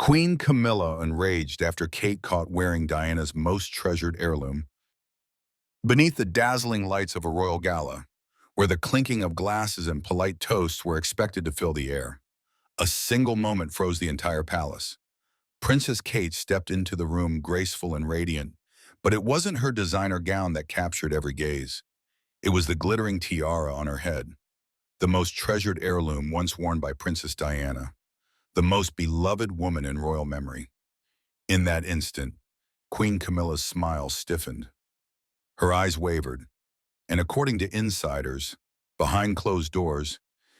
Queen Camilla enraged after Kate caught wearing Diana's most treasured heirloom. Beneath the dazzling lights of a royal gala, where the clinking of glasses and polite toasts were expected to fill the air, a single moment froze the entire palace. Princess Kate stepped into the room graceful and radiant, but it wasn't her designer gown that captured every gaze. It was the glittering tiara on her head, the most treasured heirloom once worn by Princess Diana, the most beloved woman in royal memory. In that instant, Queen Camilla's smile stiffened. Her eyes wavered, and according to insiders, behind closed doors,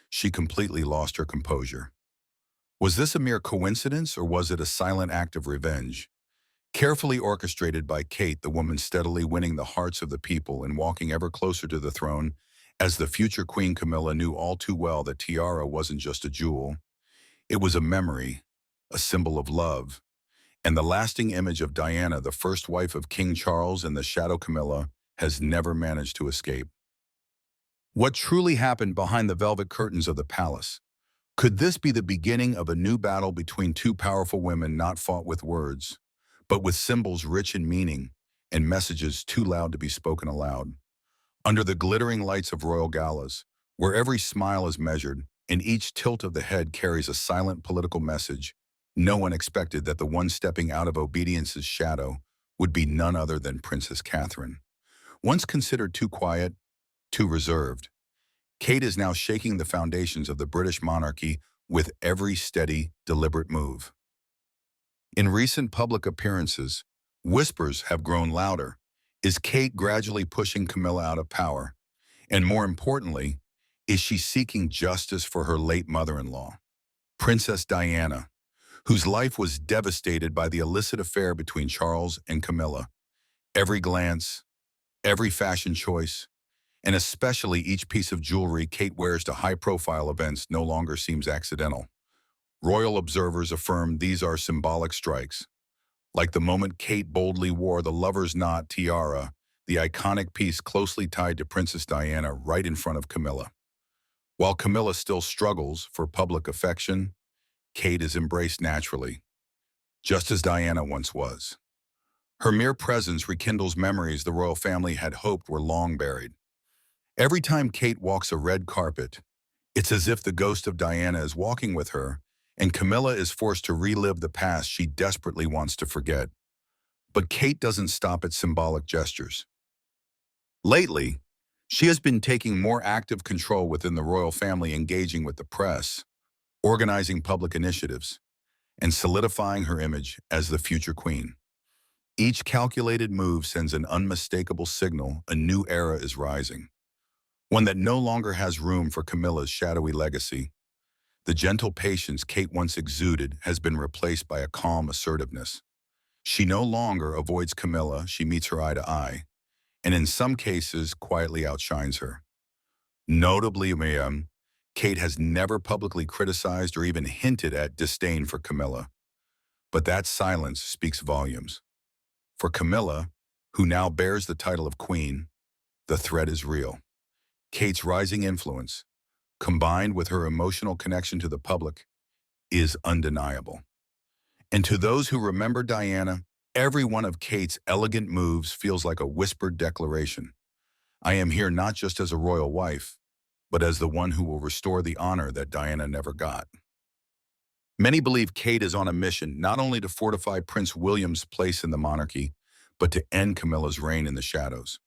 she completely lost her composure. Was this a mere coincidence, or was it a silent act of revenge? Carefully orchestrated by Kate, the woman steadily winning the hearts of the people and walking ever closer to the throne, as the future Queen Camilla knew all too well that tiara wasn't just a jewel. It was a memory, a symbol of love, and the lasting image of Diana, the first wife of King Charles, and the shadow Camilla has never managed to escape. What truly happened behind the velvet curtains of the palace? Could this be the beginning of a new battle between two powerful women not fought with words, but with symbols rich in meaning and messages too loud to be spoken aloud? Under the glittering lights of royal galas, where every smile is measured and each tilt of the head carries a silent political message, no one expected that the one stepping out of obedience's shadow would be none other than Princess Catherine. Once considered too quiet, too reserved, Kate is now shaking the foundations of the British monarchy with every steady, deliberate move. In recent public appearances, whispers have grown louder. Is Kate gradually pushing Camilla out of power? And more importantly, is she seeking justice for her late mother-in-law, Princess Diana, whose life was devastated by the illicit affair between Charles and Camilla? Every glance, every fashion choice, and especially each piece of jewelry Kate wears to high-profile events no longer seems accidental. Royal observers affirm these are symbolic strikes, like the moment Kate boldly wore the lover's knot tiara, the iconic piece closely tied to Princess Diana right in front of Camilla. While Camilla still struggles for public affection, Kate is embraced naturally, just as Diana once was. Her mere presence rekindles memories the royal family had hoped were long buried. Every time Kate walks a red carpet, it's as if the ghost of Diana is walking with her, and Camilla is forced to relive the past she desperately wants to forget. But Kate doesn't stop at symbolic gestures. Lately, she has been taking more active control within the royal family, engaging with the press, organizing public initiatives, and solidifying her image as the future queen. Each calculated move sends an unmistakable signal a new era is rising, one that no longer has room for Camilla's shadowy legacy. The gentle patience Kate once exuded has been replaced by a calm assertiveness. She no longer avoids Camilla, she meets her eye to eye, and in some cases quietly outshines her. Notably, Kate has never publicly criticized or even hinted at disdain for Camilla. But that silence speaks volumes. For Camilla, who now bears the title of queen, the threat is real. Kate's rising influence, combined with her emotional connection to the public, is undeniable. And to those who remember Diana, every one of Kate's elegant moves feels like a whispered declaration. I am here not just as a royal wife, but as the one who will restore the honor that Diana never got. Many believe Kate is on a mission not only to fortify Prince William's place in the monarchy, but to end Camilla's reign in the shadows.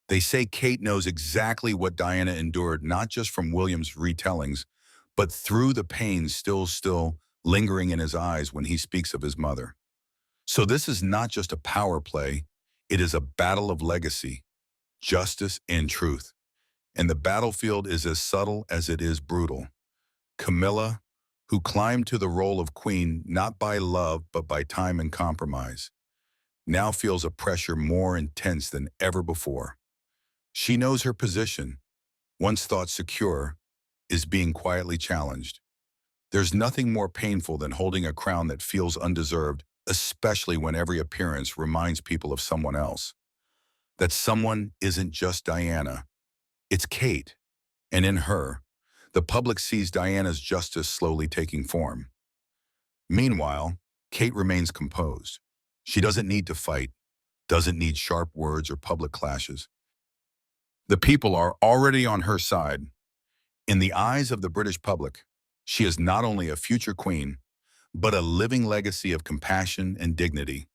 They say Kate knows exactly what Diana endured, not just from William's retellings, but through the pain still lingering in his eyes when he speaks of his mother. So this is not just a power play, it is a battle of legacy, justice, and truth. And the battlefield is as subtle as it is brutal. Camilla, who climbed to the role of queen not by love but by time and compromise, now feels a pressure more intense than ever before. She knows her position, once thought secure, is being quietly challenged. There's nothing more painful than holding a crown that feels undeserved, especially when every appearance reminds people of someone else. That someone isn't just Diana, it's Kate. And in her, the public sees Diana's justice slowly taking form. Meanwhile, Kate remains composed. She doesn't need to fight, doesn't need sharp words or public clashes. The people are already on her side. In the eyes of the British public, she is not only a future queen, but a living legacy of compassion and dignity.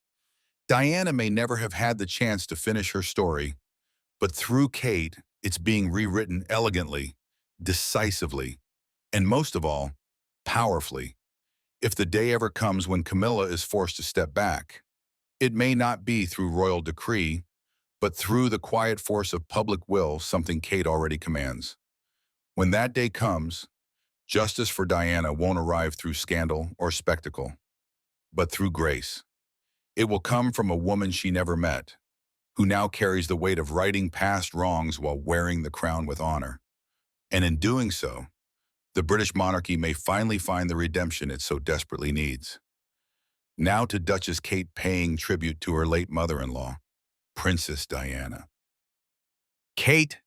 Diana may never have had the chance to finish her story, but through Kate, it's being rewritten elegantly, decisively, and most of all, powerfully. If the day ever comes when Camilla is forced to step back, it may not be through royal decree, but through the quiet force of public will, something Kate already commands. When that day comes, justice for Diana won't arrive through scandal or spectacle, but through grace. It will come from a woman she never met, who now carries the weight of righting past wrongs while wearing the crown with honor. And in doing so, the British monarchy may finally find the redemption it so desperately needs. Now to Duchess Kate paying tribute to her late mother-in-law, Princess Diana. Kate,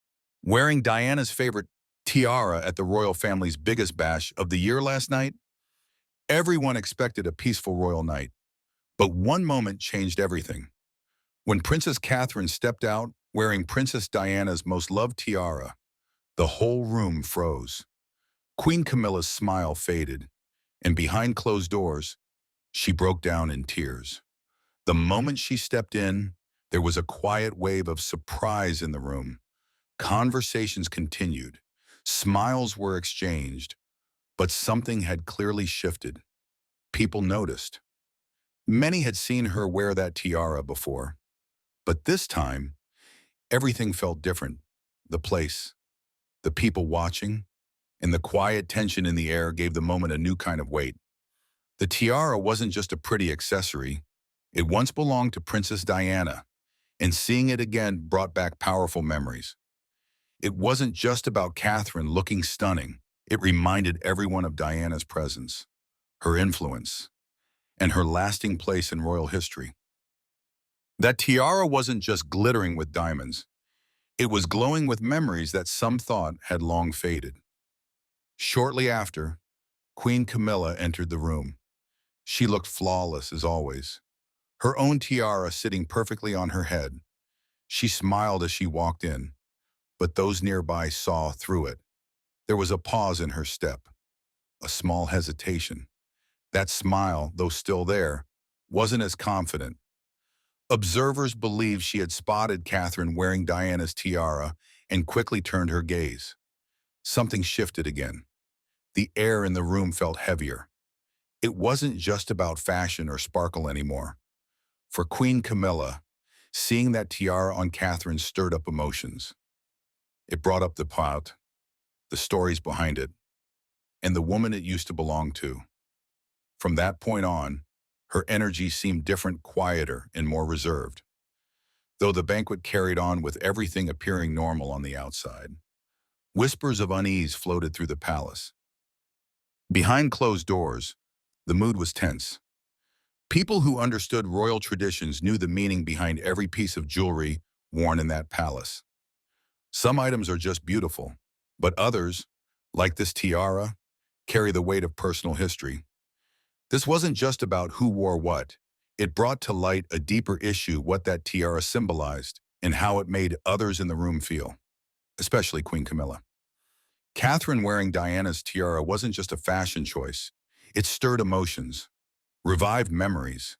wearing Diana's favorite tiara at the royal family's biggest bash of the year last night. Everyone expected a peaceful royal night, but one moment changed everything. When Princess Catherine stepped out wearing Princess Diana's most loved tiara, the whole room froze. Queen Camilla's smile faded, and behind closed doors, she broke down in tears. The moment she stepped in, there was a quiet wave of surprise in the room. Conversations continued. Smiles were exchanged, but something had clearly shifted. People noticed. Many had seen her wear that tiara before, but this time, everything felt different. The place, the people watching, and the quiet tension in the air gave the moment a new kind of weight. The tiara wasn't just a pretty accessory. It once belonged to Princess Diana, and seeing it again brought back powerful memories. It wasn't just about Catherine looking stunning. It reminded everyone of Diana's presence, her influence, and her lasting place in royal history. That tiara wasn't just glittering with diamonds. It was glowing with memories that some thought had long faded. Shortly after, Queen Camilla entered the room. She looked flawless as always, her own tiara sitting perfectly on her head. She smiled as she walked in, but those nearby saw through it. There was a pause in her step, a small hesitation. That smile, though still there, wasn't as confident. Observers believed she had spotted Catherine wearing Diana's tiara and quickly turned her gaze. Something shifted again. The air in the room felt heavier. It wasn't just about fashion or sparkle anymore. For Queen Camilla, seeing that tiara on Catherine stirred up emotions. It brought up the plot, the stories behind it, and the woman it used to belong to. From that point on, her energy seemed different, quieter, and more reserved. Though the banquet carried on with everything appearing normal on the outside, whispers of unease floated through the palace. Behind closed doors, the mood was tense. People who understood royal traditions knew the meaning behind every piece of jewelry worn in that palace. Some items are just beautiful, but others, like this tiara, carry the weight of personal history. This wasn't just about who wore what. It brought to light a deeper issue: what that tiara symbolized and how it made others in the room feel, especially Queen Camilla. Catherine wearing Diana's tiara wasn't just a fashion choice. It stirred emotions, revived memories,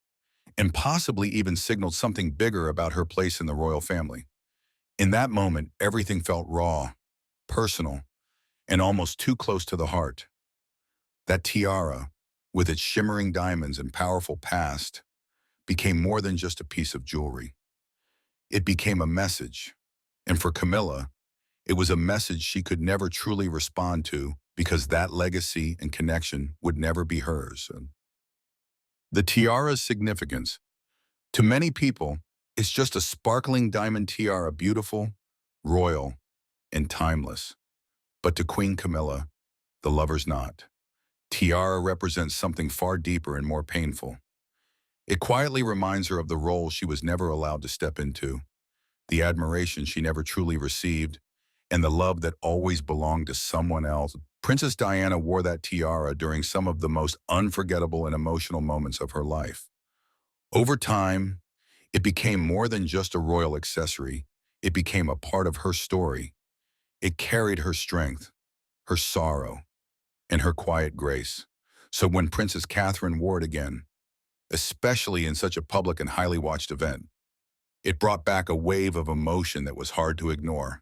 and possibly even signaled something bigger about her place in the royal family. In that moment, everything felt raw, personal, and almost too close to the heart. That tiara, with its shimmering diamonds and powerful past, became more than just a piece of jewelry. It became a message, and for Camilla, it was a message she could never truly respond to because that legacy and connection would never be hers. The tiara's significance. To many people, it's just a sparkling diamond tiara, beautiful, royal, and timeless. But to Queen Camilla, the lover's not. Tiara represents something far deeper and more painful. It quietly reminds her of the role she was never allowed to step into, the admiration she never truly received, and the love that always belonged to someone else. Princess Diana wore that tiara during some of the most unforgettable and emotional moments of her life. Over time, it became more than just a royal accessory. It became a part of her story. It carried her strength, her sorrow, and her quiet grace. So when Princess Catherine wore it again, especially in such a public and highly watched event, it brought back a wave of emotion that was hard to ignore.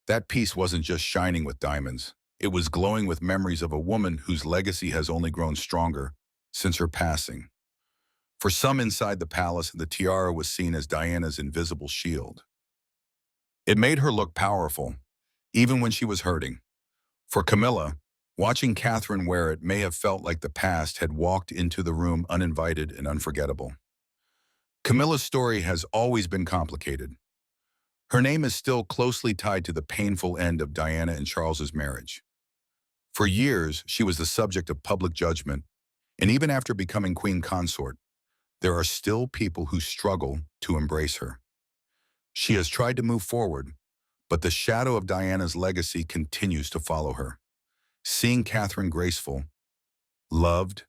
That piece wasn't just shining with diamonds. It was glowing with memories of a woman whose legacy has only grown stronger since her passing. For some inside the palace, the tiara was seen as Diana's invisible shield. It made her look powerful, even when she was hurting. For Camilla, watching Catherine wear it may have felt like the past had walked into the room uninvited and unforgettable. Camilla's story has always been complicated. Her name is still closely tied to the painful end of Diana and Charles's marriage. For years, she was the subject of public judgment, and even after becoming queen consort, there are still people who struggle to embrace her. She has tried to move forward, but the shadow of Diana's legacy continues to follow her. Seeing Catherine graceful, loved,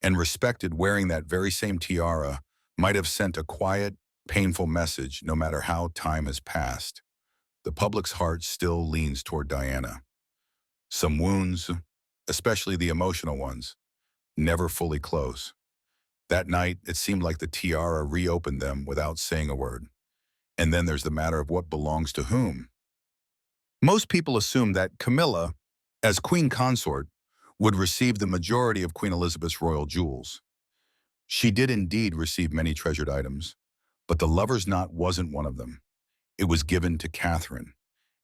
and respected wearing that very same tiara might have sent a quiet, painful message no matter how time has passed. The public's heart still leans toward Diana. Some wounds, especially the emotional ones, never fully close. That night, it seemed like the tiara reopened them without saying a word. And then there's the matter of what belongs to whom. Most people assume that Camilla, as queen consort, would receive the majority of Queen Elizabeth's royal jewels. She did indeed receive many treasured items, but the lover's knot wasn't one of them. It was given to Catherine,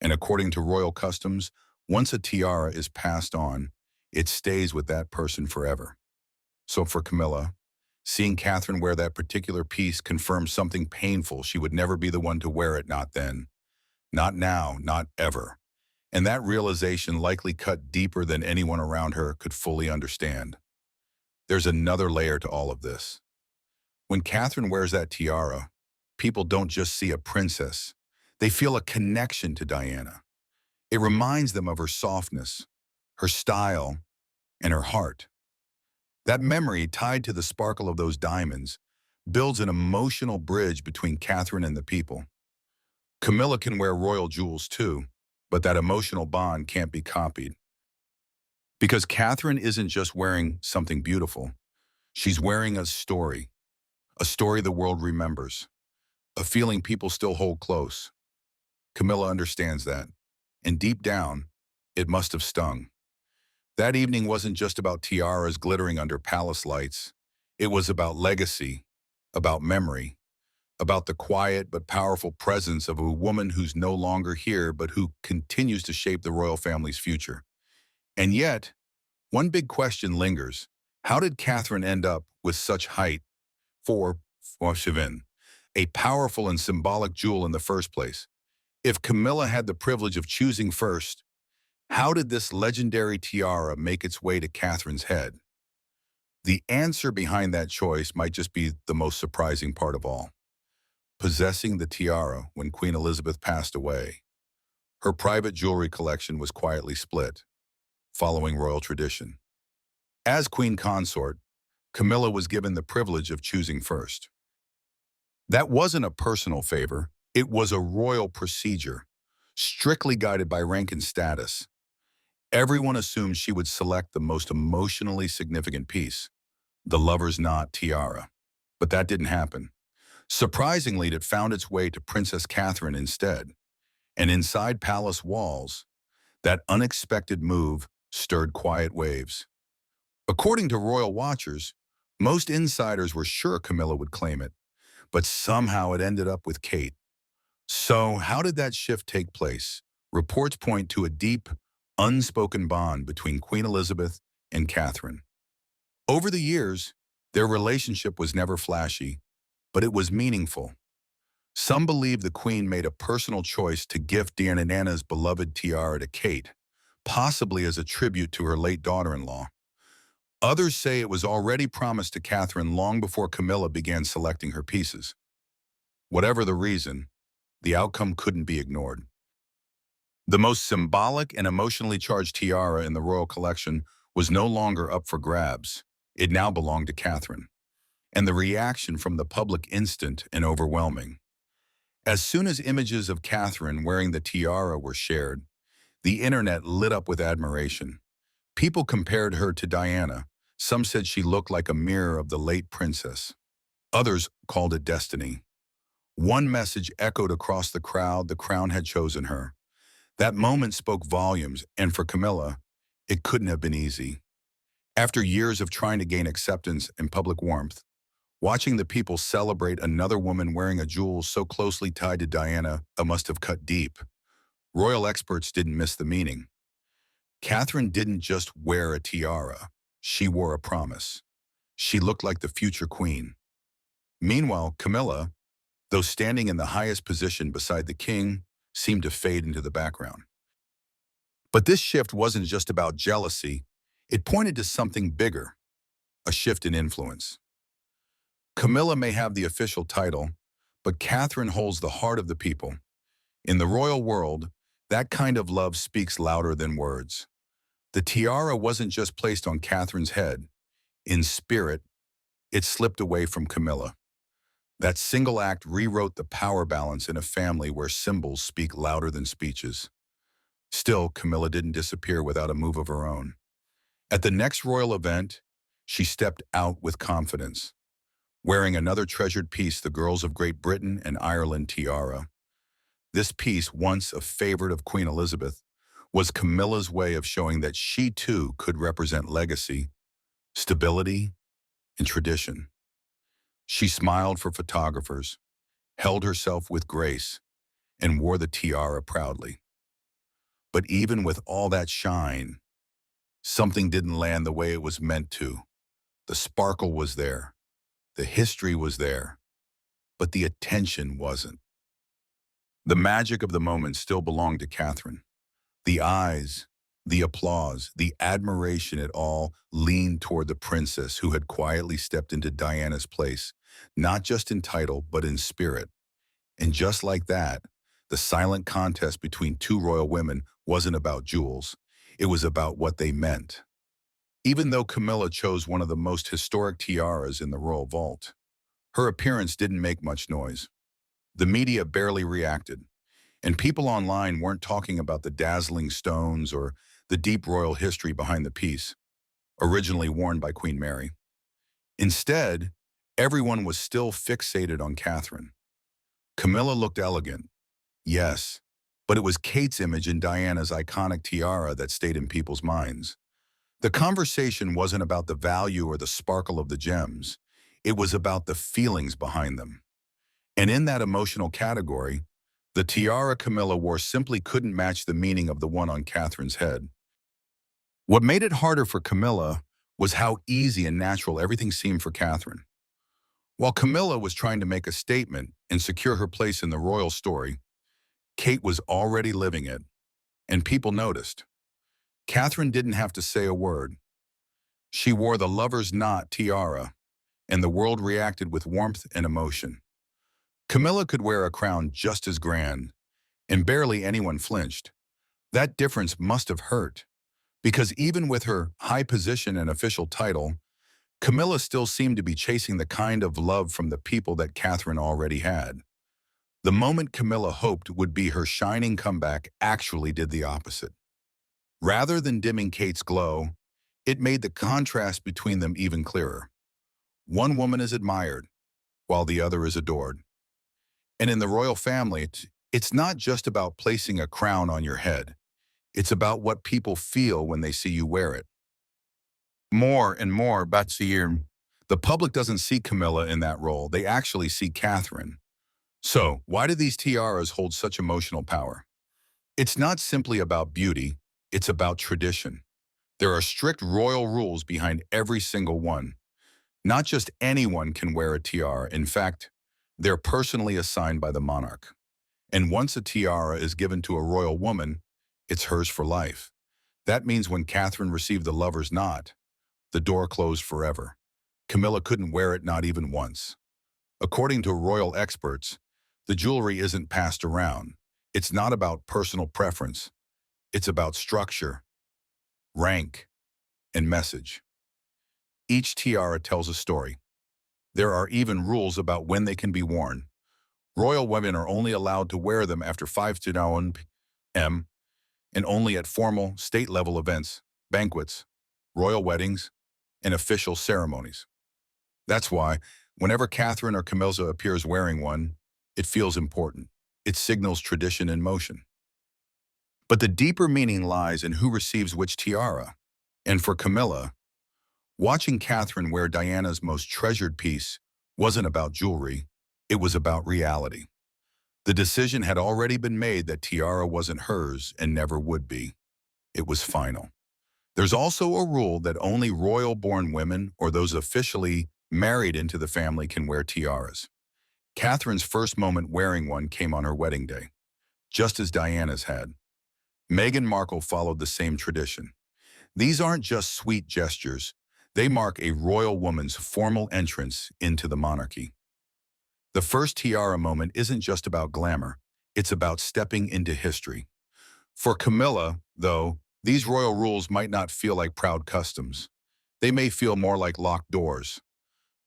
and according to royal customs, once a tiara is passed on, it stays with that person forever. So for Camilla, seeing Catherine wear that particular piece confirmed something painful. She would never be the one to wear it, not then, not now, not ever. And that realization likely cut deeper than anyone around her could fully understand. There's another layer to all of this. When Catherine wears that tiara, people don't just see a princess. They feel a connection to Diana. It reminds them of her softness, her style, and her heart. That memory, tied to the sparkle of those diamonds, builds an emotional bridge between Catherine and the people. Camilla can wear royal jewels too, but that emotional bond can't be copied. Because Catherine isn't just wearing something beautiful. She's wearing a story the world remembers, a feeling people still hold close. Camilla understands that, and deep down, it must have stung. That evening wasn't just about tiaras glittering under palace lights. It was about legacy, about memory, about the quiet but powerful presence of a woman who's no longer here but who continues to shape the royal family's future. And yet, one big question lingers. How did Catherine end up with such height for Chivin, a powerful and symbolic jewel in the first place? If Camilla had the privilege of choosing first, how did this legendary tiara make its way to Catherine's head? The answer behind that choice might just be the most surprising part of all. Possessing the tiara when Queen Elizabeth passed away, her private jewelry collection was quietly split, following royal tradition. As queen consort, Camilla was given the privilege of choosing first. That wasn't a personal favor, it was a royal procedure, strictly guided by rank and status. Everyone assumed she would select the most emotionally significant piece, the lover's knot tiara. But that didn't happen. Surprisingly, it found its way to Princess Catherine instead. And inside palace walls, that unexpected move stirred quiet waves. According to royal watchers, most insiders were sure Camilla would claim it, but somehow it ended up with Kate. So how did that shift take place? Reports point to a deep, unspoken bond between Queen Elizabeth and Catherine. Over the years, their relationship was never flashy, but it was meaningful. Some believe the Queen made a personal choice to gift Diana's beloved tiara to Kate, possibly as a tribute to her late daughter-in-law. Others say it was already promised to Catherine long before Camilla began selecting her pieces. Whatever the reason, the outcome couldn't be ignored. The most symbolic and emotionally charged tiara in the royal collection was no longer up for grabs. It now belonged to Catherine. And the reaction from the public instant and overwhelming. As soon as images of Catherine wearing the tiara were shared, the internet lit up with admiration. People compared her to Diana. Some said she looked like a mirror of the late princess. Others called it destiny. One message echoed across the crowd: the crown had chosen her. That moment spoke volumes, and for Camilla, it couldn't have been easy. After years of trying to gain acceptance and public warmth, watching the people celebrate another woman wearing a jewel so closely tied to Diana must have cut deep. Royal experts didn't miss the meaning. Catherine didn't just wear a tiara. She wore a promise. She looked like the future queen. Meanwhile, Camilla, though standing in the highest position beside the king, seemed to fade into the background. But this shift wasn't just about jealousy. It pointed to something bigger, a shift in influence. Camilla may have the official title, but Catherine holds the heart of the people. In the royal world, that kind of love speaks louder than words. The tiara wasn't just placed on Catherine's head. In spirit, it slipped away from Camilla. That single act rewrote the power balance in a family where symbols speak louder than speeches. Still, Camilla didn't disappear without a move of her own. At the next royal event, she stepped out with confidence, wearing another treasured piece, the girls of Great Britain and Ireland tiara. This piece, once a favorite of Queen Elizabeth, was Camilla's way of showing that she too could represent legacy, stability, and tradition. She smiled for photographers, held herself with grace, and wore the tiara proudly. But even with all that shine, something didn't land the way it was meant to. The sparkle was there, the history was there, but the attention wasn't. The magic of the moment still belonged to Catherine. The eyes, the applause, the admiration, it all leaned toward the princess who had quietly stepped into Diana's place, not just in title, but in spirit. And just like that, the silent contest between two royal women wasn't about jewels. It was about what they meant. Even though Camilla chose one of the most historic tiaras in the royal vault, her appearance didn't make much noise. The media barely reacted, and people online weren't talking about the dazzling stones or the deep royal history behind the piece, originally worn by Queen Mary. Instead, everyone was still fixated on Catherine. Camilla looked elegant, yes, but it was Kate's image in Diana's iconic tiara that stayed in people's minds. The conversation wasn't about the value or the sparkle of the gems. It was about the feelings behind them. And in that emotional category, the tiara Camilla wore simply couldn't match the meaning of the one on Catherine's head. What made it harder for Camilla was how easy and natural everything seemed for Catherine. While Camilla was trying to make a statement and secure her place in the royal story, Kate was already living it, and people noticed. Catherine didn't have to say a word. She wore the lover's knot tiara, and the world reacted with warmth and emotion. Camilla could wear a crown just as grand, and barely anyone flinched. That difference must have hurt, because even with her high position and official title, Camilla still seemed to be chasing the kind of love from the people that Catherine already had. The moment Camilla hoped would be her shining comeback actually did the opposite. Rather than dimming Kate's glow, it made the contrast between them even clearer. One woman is admired, while the other is adored. And in the royal family, it's not just about placing a crown on your head. It's about what people feel when they see you wear it. More and more, Batsir, the public doesn't see Camilla in that role. They actually see Catherine. So, why do these tiaras hold such emotional power? It's not simply about beauty, it's about tradition. There are strict royal rules behind every single one. Not just anyone can wear a tiara. In fact, they're personally assigned by the monarch. And once a tiara is given to a royal woman, it's hers for life. That means when Catherine received the lover's knot, the door closed forever. Camilla couldn't wear it, not even once. According to royal experts, the jewelry isn't passed around. It's not about personal preference. It's about structure, rank, and message. Each tiara tells a story. There are even rules about when they can be worn. Royal women are only allowed to wear them after 5 to 9 p.m. and only at formal, state-level events, banquets, royal weddings, and official ceremonies. That's why, whenever Catherine or Camilla appears wearing one, it feels important. It signals tradition in motion. But the deeper meaning lies in who receives which tiara. And for Camilla, watching Catherine wear Diana's most treasured piece wasn't about jewelry, it was about reality. The decision had already been made that tiara wasn't hers and never would be. It was final. There's also a rule that only royal-born women or those officially married into the family can wear tiaras. Catherine's first moment wearing one came on her wedding day, just as Diana's had. Meghan Markle followed the same tradition. These aren't just sweet gestures. They mark a royal woman's formal entrance into the monarchy. The first tiara moment isn't just about glamour. It's about stepping into history. For Camilla, though, these royal rules might not feel like proud customs. They may feel more like locked doors.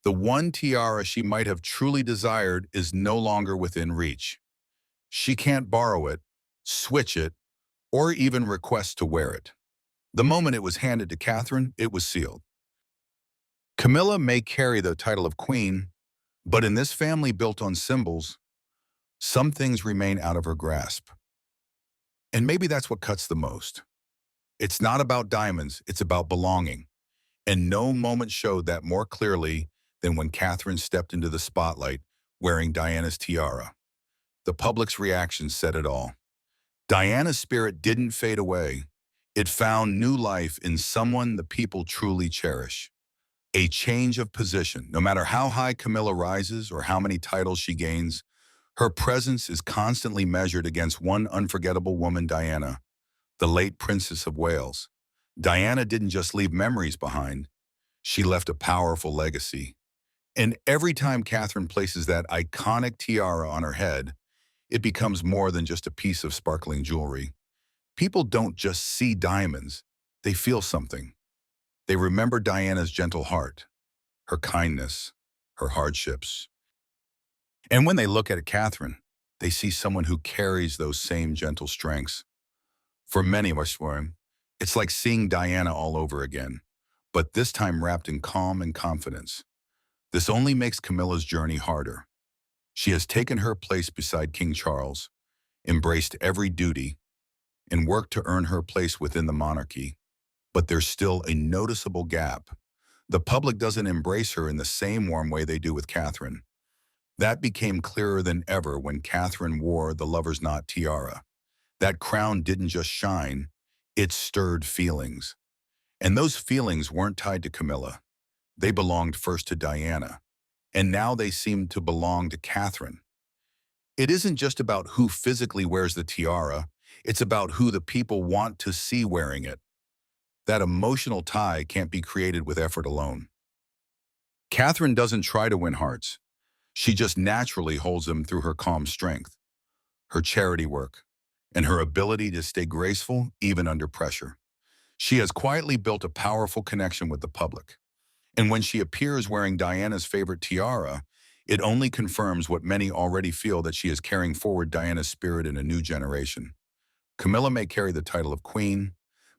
The one tiara she might have truly desired is no longer within reach. She can't borrow it, switch it, or even request to wear it. The moment it was handed to Catherine, it was sealed. Camilla may carry the title of queen, but in this family built on symbols, some things remain out of her grasp. And maybe that's what cuts the most. It's not about diamonds, it's about belonging. And no moment showed that more clearly than when Catherine stepped into the spotlight wearing Diana's tiara. The public's reaction said it all. Diana's spirit didn't fade away. It found new life in someone the people truly cherish. A change of position. No matter how high Camilla rises or how many titles she gains, her presence is constantly measured against one unforgettable woman, Diana, the late Princess of Wales. Diana didn't just leave memories behind, she left a powerful legacy. And every time Catherine places that iconic tiara on her head, it becomes more than just a piece of sparkling jewelry. People don't just see diamonds, they feel something. They remember Diana's gentle heart, her kindness, her hardships. And when they look at Catherine, they see someone who carries those same gentle strengths. For many of us, it's like seeing Diana all over again, but this time wrapped in calm and confidence. This only makes Camilla's journey harder. She has taken her place beside King Charles, embraced every duty, and worked to earn her place within the monarchy. But there's still a noticeable gap. The public doesn't embrace her in the same warm way they do with Catherine. That became clearer than ever when Catherine wore the lover's knot tiara. That crown didn't just shine, it stirred feelings. And those feelings weren't tied to Camilla. They belonged first to Diana, and now they seemed to belong to Catherine. It isn't just about who physically wears the tiara, it's about who the people want to see wearing it. That emotional tie can't be created with effort alone. Catherine doesn't try to win hearts. She just naturally holds them through her calm strength, her charity work, and her ability to stay graceful even under pressure. She has quietly built a powerful connection with the public. And when she appears wearing Diana's favorite tiara, it only confirms what many already feel, that she is carrying forward Diana's spirit in a new generation. Camilla may carry the title of queen,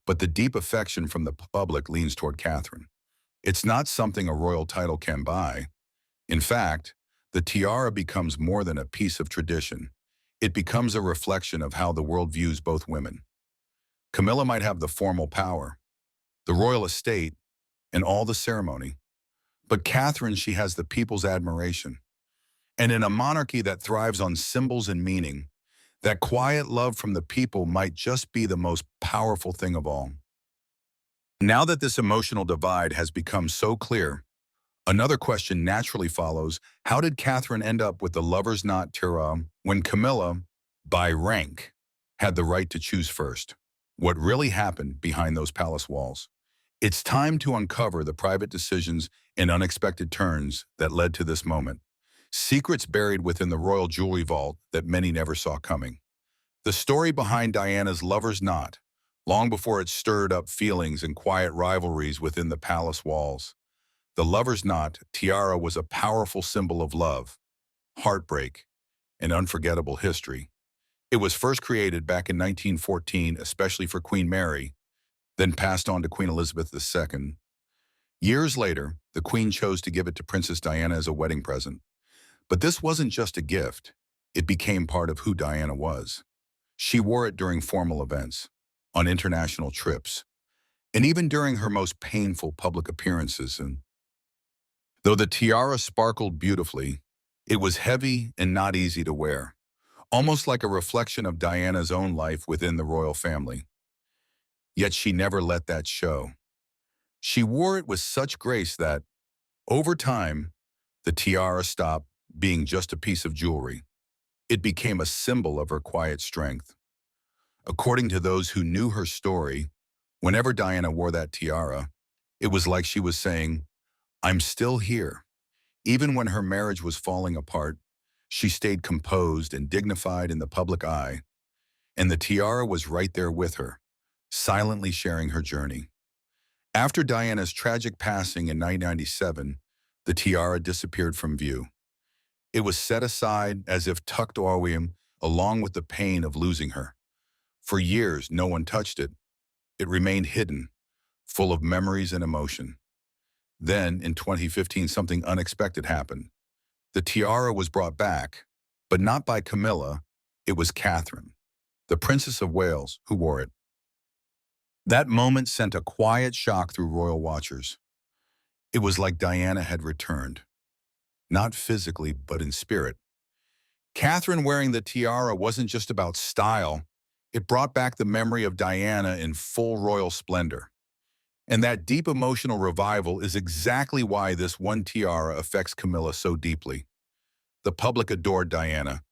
but the deep affection from the public leans toward Catherine. It's not something a royal title can buy. In fact, the tiara becomes more than a piece of tradition. It becomes a reflection of how the world views both women. Camilla might have the formal power, the royal estate, and all the ceremony. But Catherine, she has the people's admiration. And in a monarchy that thrives on symbols and meaning, that quiet love from the people might just be the most powerful thing of all. Now that this emotional divide has become so clear, another question naturally follows: how did Catherine end up with the lover's knot tiara when Camilla, by rank, had the right to choose first? What really happened behind those palace walls? It's time to uncover the private decisions and unexpected turns that led to this moment. Secrets buried within the royal jewelry vault that many never saw coming. The story behind Diana's lover's knot, long before it stirred up feelings and quiet rivalries within the palace walls. The lover's knot, tiara, was a powerful symbol of love, heartbreak, and unforgettable history. It was first created back in 1914, especially for Queen Mary, then passed on to Queen Elizabeth II. Years later, the Queen chose to give it to Princess Diana as a wedding present. But this wasn't just a gift. It became part of who Diana was. She wore it during formal events, on international trips, and even during her most painful public appearances. And though the tiara sparkled beautifully, it was heavy and not easy to wear, almost like a reflection of Diana's own life within the royal family. Yet she never let that show. She wore it with such grace that, over time, the tiara stopped being just a piece of jewelry. It became a symbol of her quiet strength. According to those who knew her story, whenever Diana wore that tiara, it was like she was saying, "I'm still here." Even when her marriage was falling apart, she stayed composed and dignified in the public eye, and the tiara was right there with her, silently sharing her journey. After Diana's tragic passing in 1997, the tiara disappeared from view. It was set aside as if tucked away along with the pain of losing her. For years, no one touched it. It remained hidden, full of memories and emotion. Then, in 2015, something unexpected happened. The tiara was brought back, but not by Camilla. It was Catherine, the Princess of Wales, who wore it. That moment sent a quiet shock through royal watchers. It was like Diana had returned, not physically, but in spirit. Catherine wearing the tiara wasn't just about style. It brought back the memory of Diana in full royal splendor. And that deep emotional revival is exactly why this one tiara affects Camilla so deeply. The public adored Diana,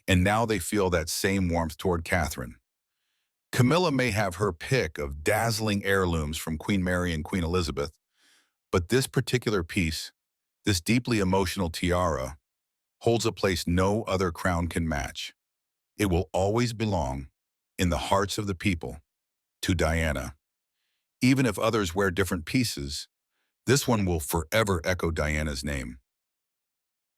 and now they feel that same warmth toward Catherine. Camilla may have her pick of dazzling heirlooms from Queen Mary and Queen Elizabeth, but this particular piece, this deeply emotional tiara, holds a place no other crown can match. It will always belong, in the hearts of the people, to Diana. Even if others wear different pieces, this one will forever echo Diana's name.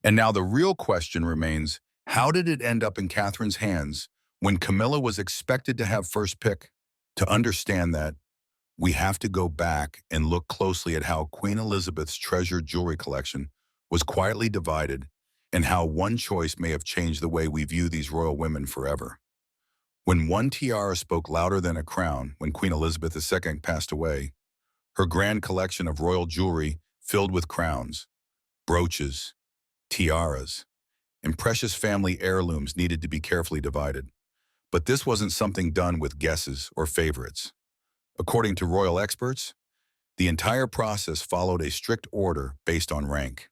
And now the real question remains, how did it end up in Catherine's hands when Camilla was expected to have first pick? To understand that, we have to go back and look closely at how Queen Elizabeth's treasured jewelry collection was quietly divided and how one choice may have changed the way we view these royal women forever. When one tiara spoke louder than a crown, when Queen Elizabeth II passed away, her grand collection of royal jewelry filled with crowns, brooches, tiaras, and precious family heirlooms needed to be carefully divided. But this wasn't something done with guesses or favorites. According to royal experts, the entire process followed a strict order based on rank.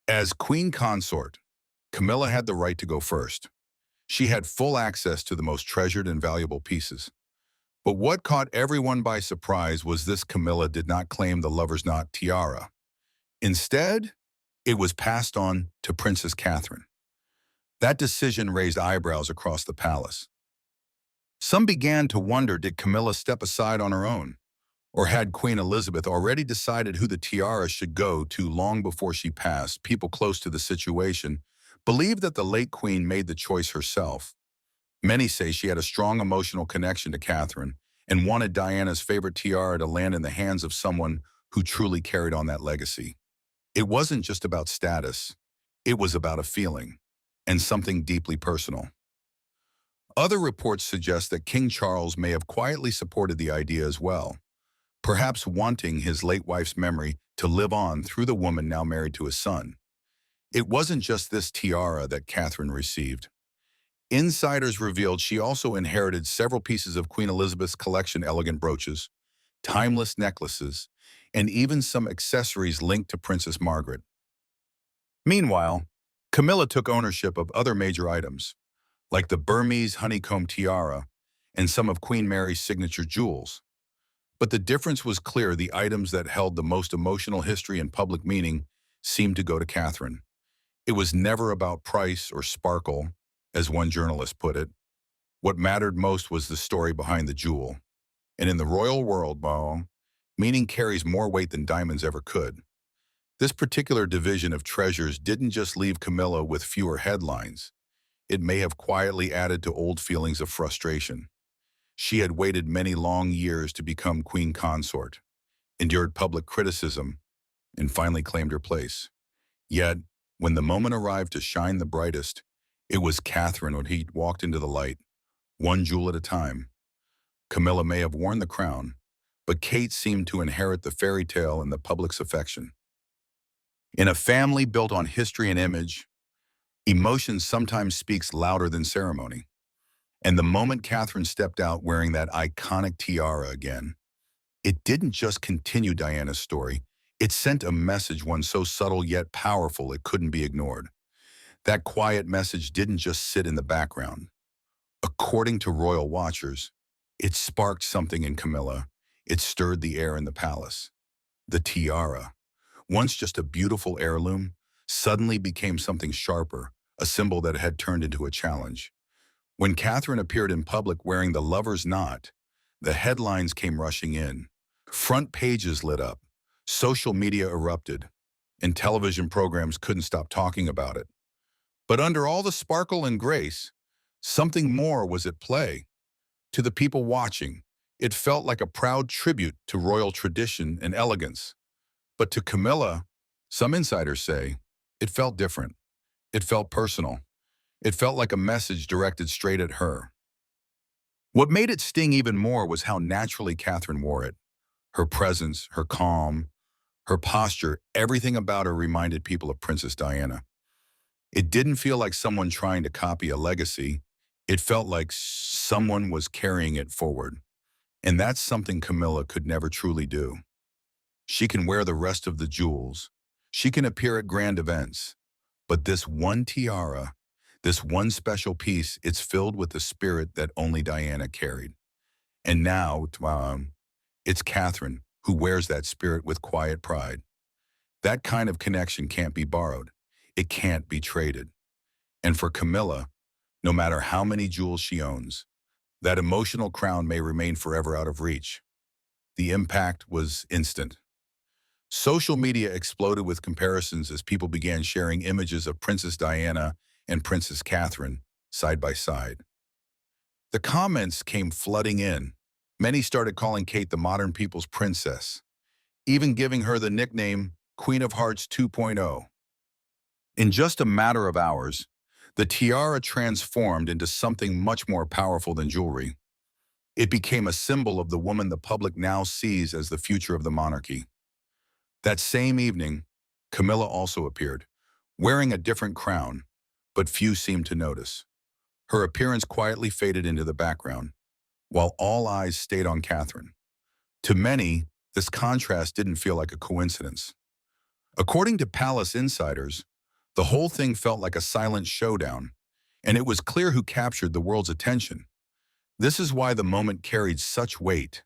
As queen consort, Camilla had the right to go first. She had full access to the most treasured and valuable pieces. But what caught everyone by surprise was this: Camilla did not claim the lover's knot tiara. Instead, it was passed on to Princess Catherine. That decision raised eyebrows across the palace. Some began to wonder, did Camilla step aside on her own? Or had Queen Elizabeth already decided who the tiara should go to long before she passed? People close to the situation believe that the late queen made the choice herself. Many say she had a strong emotional connection to Catherine and wanted Diana's favorite tiara to land in the hands of someone who truly carried on that legacy. It wasn't just about status. It was about a feeling, and something deeply personal. Other reports suggest that King Charles may have quietly supported the idea as well, perhaps wanting his late wife's memory to live on through the woman now married to his son. It wasn't just this tiara that Catherine received. Insiders revealed she also inherited several pieces of Queen Elizabeth's collection: elegant brooches, timeless necklaces, and even some accessories linked to Princess Margaret. Meanwhile, Camilla took ownership of other major items, like the Burmese honeycomb tiara and some of Queen Mary's signature jewels. But the difference was clear: the items that held the most emotional history and public meaning seemed to go to Catherine. It was never about price or sparkle, as one journalist put it. What mattered most was the story behind the jewel. And in the royal world, meaning carries more weight than diamonds ever could. This particular division of treasures didn't just leave Camilla with fewer headlines. It may have quietly added to old feelings of frustration. She had waited many long years to become queen consort, endured public criticism, and finally claimed her place. Yet, when the moment arrived to shine the brightest, it was Catherine when he walked into the light, one jewel at a time. Camilla may have worn the crown, but Kate seemed to inherit the fairy tale and the public's affection. In a family built on history and image, emotion sometimes speaks louder than ceremony. And the moment Catherine stepped out wearing that iconic tiara again, it didn't just continue Diana's story, it sent a message, one so subtle yet powerful it couldn't be ignored. That quiet message didn't just sit in the background. According to royal watchers, it sparked something in Camilla. It stirred the air in the palace. The tiara, once just a beautiful heirloom, suddenly became something sharper, a symbol that had turned into a challenge. When Catherine appeared in public wearing the lover's knot, the headlines came rushing in. Front pages lit up, social media erupted, and television programs couldn't stop talking about it. But under all the sparkle and grace, something more was at play. To the people watching, it felt like a proud tribute to royal tradition and elegance. But to Camilla, some insiders say, it felt different. It felt personal. It felt like a message directed straight at her. What made it sting even more was how naturally Catherine wore it. Her presence, her calm, her posture, everything about her reminded people of Princess Diana. It didn't feel like someone trying to copy a legacy. It felt like someone was carrying it forward. And that's something Camilla could never truly do. She can wear the rest of the jewels. She can appear at grand events. But this one tiara, this one special piece, it's filled with the spirit that only Diana carried. And now, it's Catherine who wears that spirit with quiet pride. That kind of connection can't be borrowed. It can't be traded. And for Camilla, no matter how many jewels she owns, that emotional crown may remain forever out of reach. The impact was instant. Social media exploded with comparisons as people began sharing images of Princess Diana and Princess Catherine side by side. The comments came flooding in. Many started calling Kate the modern people's princess, even giving her the nickname Queen of Hearts 2.0. In just a matter of hours, the tiara transformed into something much more powerful than jewelry. It became a symbol of the woman the public now sees as the future of the monarchy. That same evening, Camilla also appeared, wearing a different crown, but few seemed to notice. Her appearance quietly faded into the background, while all eyes stayed on Catherine. To many, this contrast didn't feel like a coincidence. According to palace insiders, the whole thing felt like a silent showdown, and it was clear who captured the world's attention. This is why the moment carried such weight.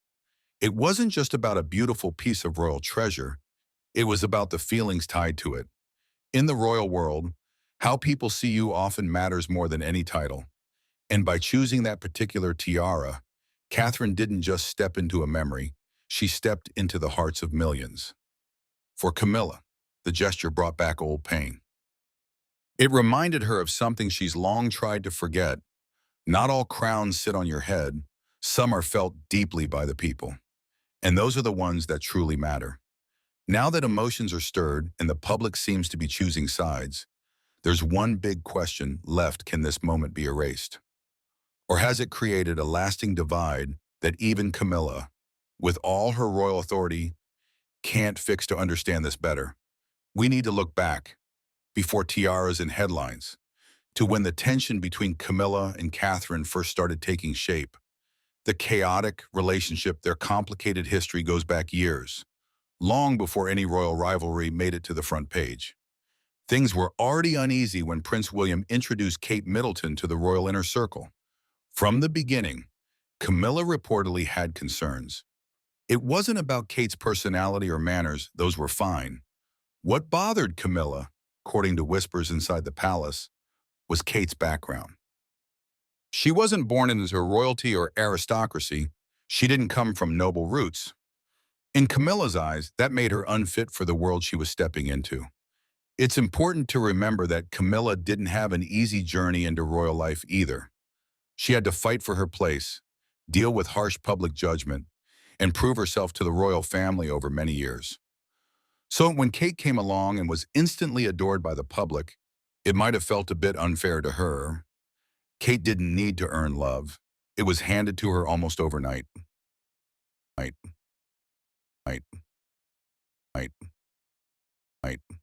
It wasn't just about a beautiful piece of royal treasure, it was about the feelings tied to it. In the royal world, how people see you often matters more than any title. And by choosing that particular tiara, Catherine didn't just step into a memory, she stepped into the hearts of millions. For Camilla, the gesture brought back old pain. It reminded her of something she's long tried to forget. Not all crowns sit on your head, some are felt deeply by the people. And those are the ones that truly matter. Now that emotions are stirred and the public seems to be choosing sides, there's one big question left: can this moment be erased? Or has it created a lasting divide that even Camilla, with all her royal authority, can't fix to understand this better? We need to look back, before tiaras and headlines, to when the tension between Camilla and Catherine first started taking shape. The chaotic relationship, their complicated history goes back years, long before any royal rivalry made it to the front page. Things were already uneasy when Prince William introduced Kate Middleton to the royal inner circle. From the beginning, Camilla reportedly had concerns. It wasn't about Kate's personality or manners, those were fine. What bothered Camilla, according to whispers inside the palace, was Kate's background. She wasn't born into royalty or aristocracy. She didn't come from noble roots. In Camilla's eyes, that made her unfit for the world she was stepping into. It's important to remember that Camilla didn't have an easy journey into royal life either. She had to fight for her place, deal with harsh public judgment, and prove herself to the royal family over many years. So when Kate came along and was instantly adored by the public, it might have felt a bit unfair to her. Kate didn't need to earn love. It was handed to her almost overnight. Night, night, night.